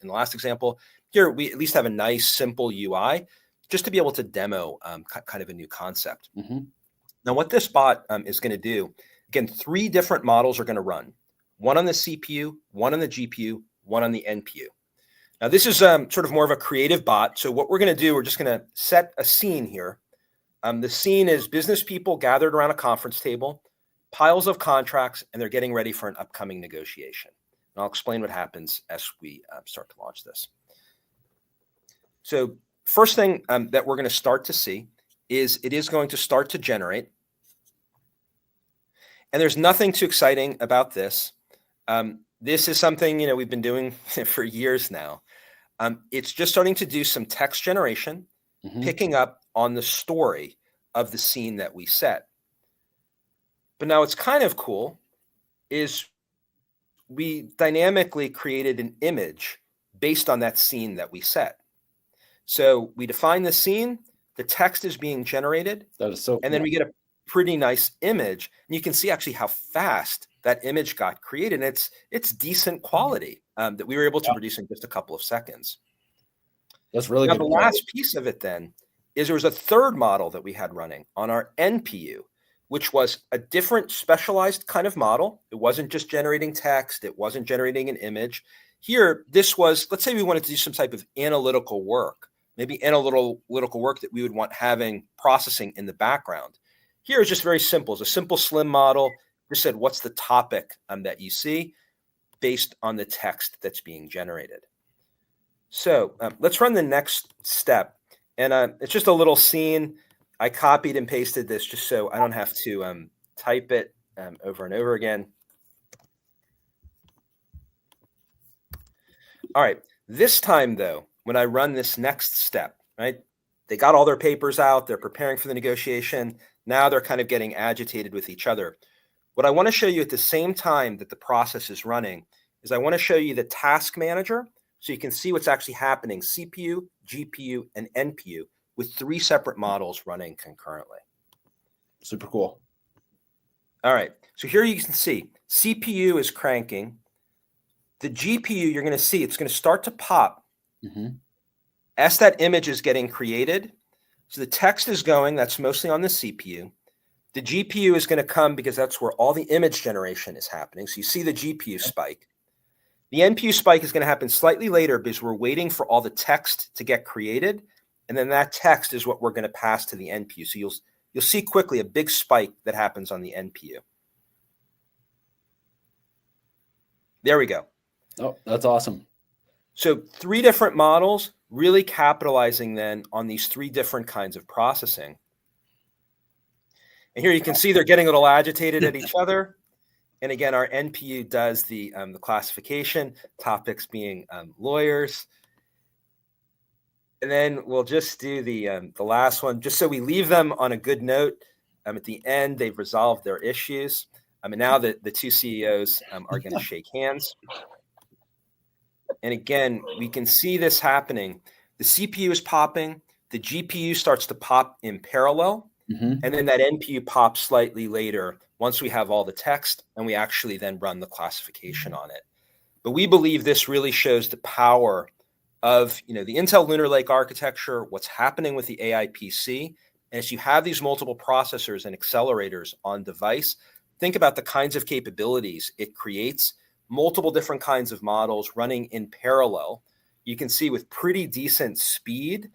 the last example, here we at least have a nice, simple UI just to be able to demo kind of a new concept. Mhm. Now, what this bot is going to do, again, 3 different models are going to run. One on the CPU, one on the GPU, one on the NPU. Now, this is sort of more of a creative bot. So what we're going to do, we're just going to set a scene here. The scene is business people gathered around a conference table, piles of contracts, and they're getting ready for an upcoming negotiation. And I'll explain what happens as we start to launch this. So first thing that we're going to start to see is it is going to start to generate. And there's nothing too exciting about this. This is something we've been doing for years now. It's just starting to do some text generation, Mhm. picking up on the story of the scene that we set. But now what's kind of cool is we dynamically created an image based on that scene that we set. So we define the scene, the text is being generated, That is so and then cool. we get a pretty nice image. And you can see actually how fast that image got created. And it's decent quality that we were able to produce in just a couple of seconds. That's really Now, good the quality. last piece of it then is there was a third model that we had running on our NPU, which was a different specialized kind of model. It wasn't just generating text. It wasn't generating an image. Here, this was, let's say we wanted to do some type of analytical work, maybe analytical work that we would want having processing in the background. Here is just very simple. It's a simple slim model. Just said, what's the topic that you see based on the text that's being generated. So let's run the next step. And it's just a little scene. I copied and pasted this just so I don't have to type it over and over again. All right. This time, though, when I run this next step, right, they got all their papers out. They're preparing for the negotiation. Now they're kind of getting agitated with each other. What I want to show you at the same time that the process is running is I want to show you the task manager so you can see what's actually happening, CPU, GPU, and NPU with 3 separate models running concurrently. Super cool. All right. So here you can see CPU is cranking. The GPU, you're going to see it's going to start to pop as that image is getting created. So the text is going, that's mostly on the CPU. The GPU is going to come because that's where all the image generation is happening. So you see the GPU spike. The NPU spike is going to happen slightly later because we're waiting for all the text to get created. And then that text is what we're going to pass to the NPU. So you'll see quickly a big spike that happens on the NPU. There we go. Oh, that's awesome. So 3 different models really capitalizing then on these 3 different kinds of processing. And here you can see they're getting a little agitated at each other. And again, our NPU does the classification, topics being lawyers. And then we'll just do the last one, just so we leave them on a good note. At the end, they've resolved their issues. And now the 2 CEOs are going to shake hands. And again, we can see this happening. The CPU is popping. The GPU starts to pop in parallel. And then that NPU pops slightly later once we have all the text and we actually then run the classification on it. But we believe this really shows the power of the Intel Lunar Lake architecture, what's happening with the AI PC. And as you have these multiple processors and accelerators on device, think about the kinds of capabilities it creates, multiple different kinds of models running in parallel. You can see with pretty decent speed,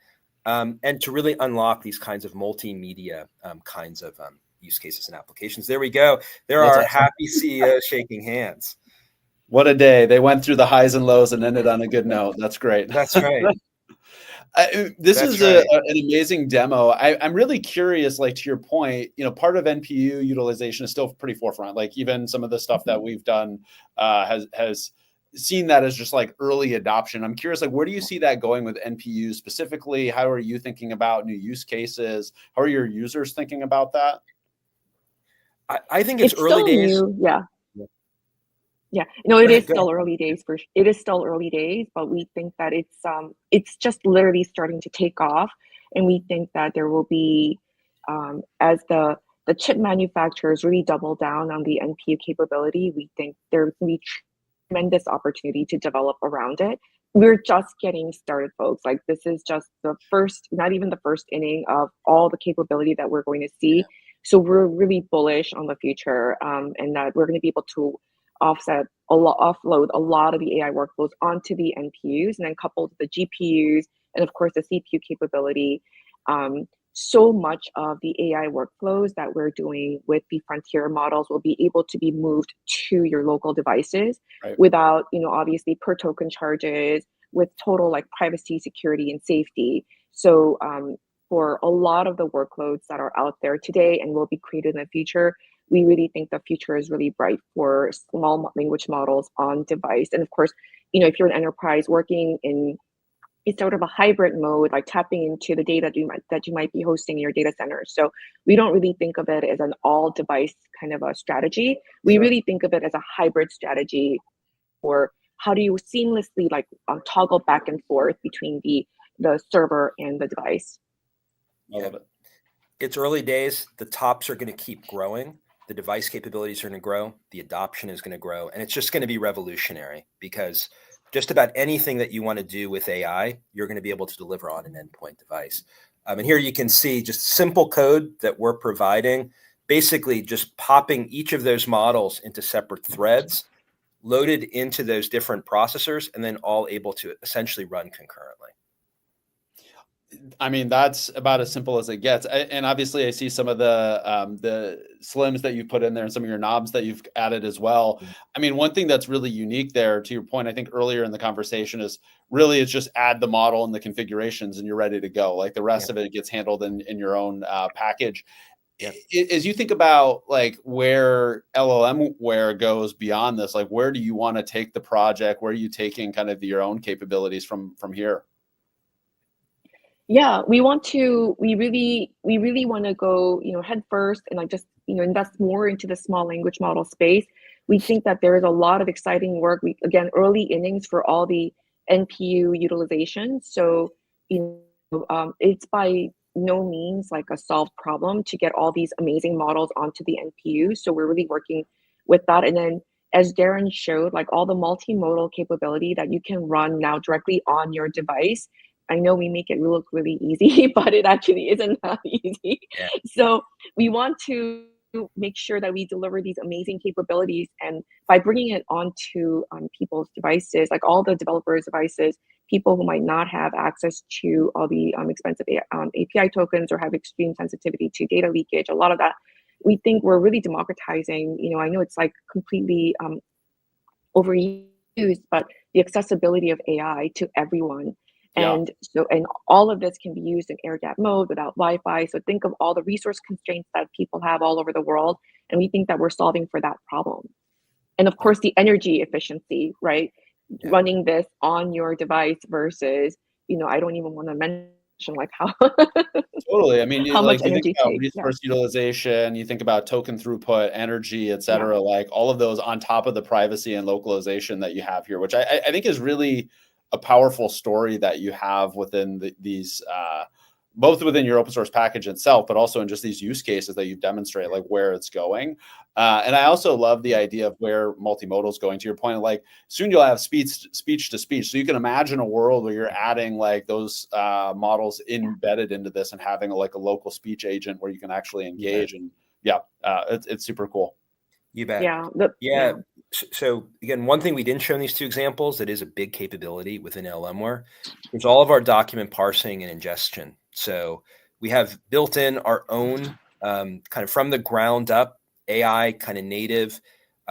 and to really unlock these kinds of multimedia kinds of use cases and applications. There we go. There are happy CEOs shaking hands. What a day. They went through the highs and lows and ended on a good note. That's great. That's right. This is an amazing demo. I'm really curious, like to your point, part of NPU utilization is still pretty forefront. Like even some of the stuff that we've done has seen that as just like early adoption. I'm curious, like where do you see that going with NPU specifically? How are you thinking about new use cases? How are your users thinking about that? I think it's early days. New, yeah. No, it is still early days. It is still early days, but we think that it's just literally starting to take off, and we think that there will be, as the chip manufacturers really double down on the NPU capability, we think there's going to be tremendous opportunity to develop around it. We're just getting started, folks. Like this is just the first, not even the first inning of all the capability that we're going to see. Yeah. So we're really bullish on the future, and that we're going to be able to offload a lot of the AI workflows onto the NPUs, and then coupled with the GPUs and of course the CPU capability. So much of the AI workflows that we're doing with the frontier models will be able to be moved to your local devices, right, without, obviously per token charges, with total like privacy, security, and safety. So for a lot of the workloads that are out there today and will be created in the future, we really think the future is really bright for small language models on device. And of course, if you're an enterprise working in it's sort of a hybrid mode, like tapping into the data that you might be hosting in your data center. So we don't really think of it as an all device kind of a strategy. We really think of it as a hybrid strategy for how do you seamlessly toggle back and forth between the server and the device. I love it. It's early days. The tops are going to keep growing. The device capabilities are going to grow. The adoption is going to grow. And it's just going to be revolutionary because just about anything that you want to do with AI, you're going to be able to deliver on an endpoint device. And here you can see just simple code that we're providing, basically just popping each of those models into separate threads, loaded into those different processors, and then all able to essentially run concurrently. I mean, that's about as simple as it gets. And obviously I see some of the slims that you put in there and some of your knobs that you've added as well. I mean, one thing that's really unique there, to your point, I think earlier in the conversation, is really it's just add the model and the configurations and you're ready to go. Like the rest of it gets handled in your own package. As you think about like where Llmware goes beyond this, like where do you want to take the project? Where are you taking kind of your own capabilities from here? Yeah, we really want to go, head first and invest more into the small language model space. We think that there is a lot of exciting work. Again, early innings for all the NPU utilization. So, it's by no means like a solved problem to get all these amazing models onto the NPU. So we're really working with that. And then as Darren showed, like all the multimodal capability that you can run now directly on your device, I know we make it look really easy, but it actually isn't that easy. Yeah. So we want to make sure that we deliver these amazing capabilities, and by bringing it onto people's devices, like all the developers' devices, people who might not have access to all the expensive API tokens or have extreme sensitivity to data leakage, a lot of that, we think we're really democratizing. I know it's like completely overused, but the accessibility of AI to everyone. Yeah. And all of this can be used in air gap mode without Wi-Fi. So think of all the resource constraints that people have all over the world. And we think that we're solving for that problem. And of course, the energy efficiency, right? Yeah. Running this on your device versus, I don't even want to mention like how Totally. I mean, how much you think energy about takes. Yeah. resource utilization, you think about token throughput, energy, et cetera, like all of those on top of the privacy and localization that you have here, which I think is really a powerful story that you have within these, both within your open source package itself, but also in just these use cases that you demonstrate, like where it's going. And I also love the idea of where multimodal is going. To your point, like soon you'll have speech to speech. So you can imagine a world where you're adding like those models embedded into this and having like a local speech agent where you can actually engage. And it's super cool. You bet. Yeah. So again, one thing we didn't show in these two examples that is a big capability within Llmware is all of our document parsing and ingestion. So we have built in our own kind of from the ground up AI kind of native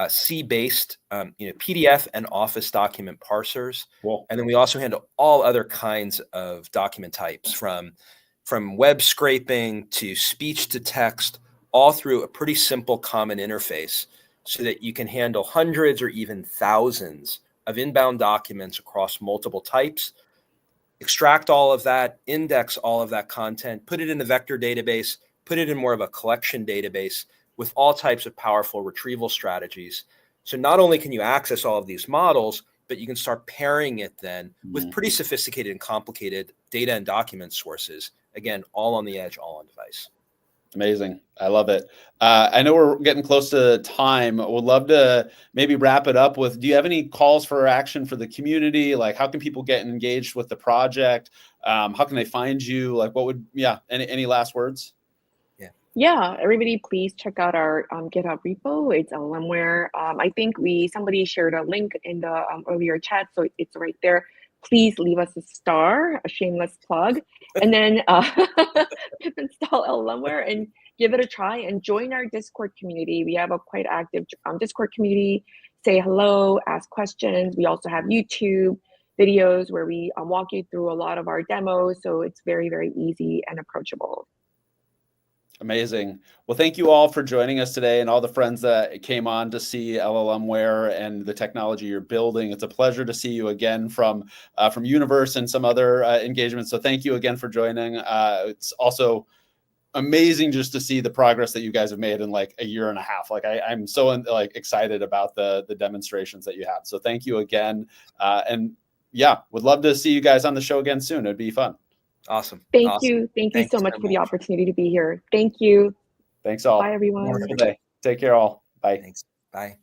C-based PDF and Office document parsers. Cool. And then we also handle all other kinds of document types from web scraping to speech to text, all through a pretty simple common interface so that you can handle hundreds or even thousands of inbound documents across multiple types, extract all of that, index all of that content, put it in the vector database, put it in more of a collection database with all types of powerful retrieval strategies. So not only can you access all of these models, but you can start pairing it then with pretty sophisticated and complicated data and document sources. Again, all on the edge, all on device. Amazing. I love it. I know we're getting close to time. Would love to maybe wrap it up with, do you have any calls for action for the community? Like how can people get engaged with the project? How can they find you? Like what would, any last words? Yeah, everybody please check out our GitHub repo. It's Llmware. I think somebody shared a link in the earlier chat, so it's right there. Please leave us a star, a shameless plug, and then pip install Llmware and give it a try and join our Discord community. We have a quite active Discord community. Say hello, ask questions. We also have YouTube videos where we walk you through a lot of our demos, so it's very, very easy and approachable. Amazing. Well, thank you all for joining us today and all the friends that came on to see LLMware and the technology you're building. It's a pleasure to see you again from Universe and some other engagements. So thank you again for joining. It's also amazing just to see the progress that you guys have made in like a year and a half. Like I'm so excited about the demonstrations that you have. So thank you again. And would love to see you guys on the show again soon. It'd be fun. Awesome. Thank you. Thank you so much for the opportunity to be here. Thank you. Thanks all. Bye, everyone. Wonderful day. Take care all. Bye. Thanks. Bye.